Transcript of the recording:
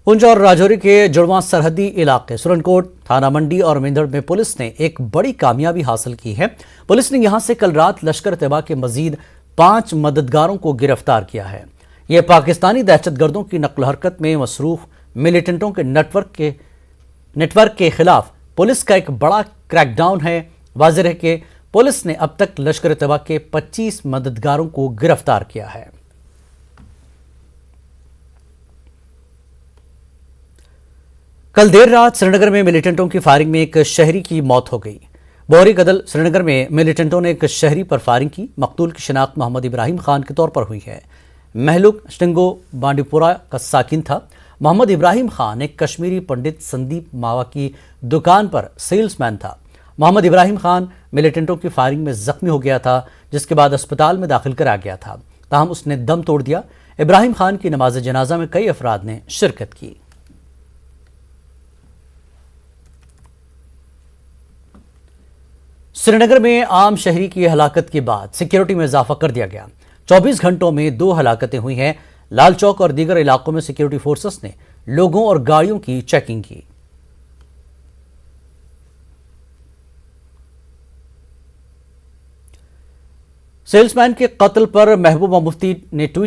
पुंछ और राजौरी के जुड़वां सरहदी इलाके सुरनकोट, थाना मंडी और मेंढर में पुलिस ने एक बड़ी कामयाबी हासिल की है। पुलिस ने यहां से कल रात लश्कर तैयबा के मजीद 5 मददगारों को गिरफ्तार किया है। ये पाकिस्तानी दहशतगर्दों की नक्ल हरकत में मसरूफ मिलिटेंटों के नेटवर्क के खिलाफ पुलिस का एक बड़ा क्रैकडाउन है। वाज़ेह है कि पुलिस ने अब तक लश्कर तैयबा के 25 मददगारों को गिरफ्तार किया है। कल देर रात श्रीनगर में मिलिटेंटों की फायरिंग में एक शहरी की मौत हो गई। बोहरी कदल श्रीनगर में मिलिटेंटों ने एक शहरी पर फायरिंग की। मकतूल की शिनाख्त मोहम्मद इब्राहिम खान के तौर पर हुई है। महलुक स्टिंगो बांडीपुरा का साकिन था। मोहम्मद इब्राहिम खान एक कश्मीरी पंडित संदीप मावा की दुकान पर सेल्समैन था। मोहम्मद इब्राहिम खान मिलिटेंटों की फायरिंग में जख्मी हो गया था, जिसके बाद अस्पताल में दाखिल करा गया था। ताहम उसने दम तोड़ दिया। इब्राहिम खान की नमाज जनाजा में कई अफराद ने शिरकत की। श्रीनगर में आम शहरी की हलाकत के बाद सिक्योरिटी में इजाफा कर दिया गया। 24 घंटों में 2 हलाकतें हुई हैं। लाल चौक और दीगर इलाकों में सिक्योरिटी फोर्सेस ने लोगों और गाड़ियों की चेकिंग की। सेल्समैन के कत्ल पर महबूबा मुफ्ती ने ट्वीट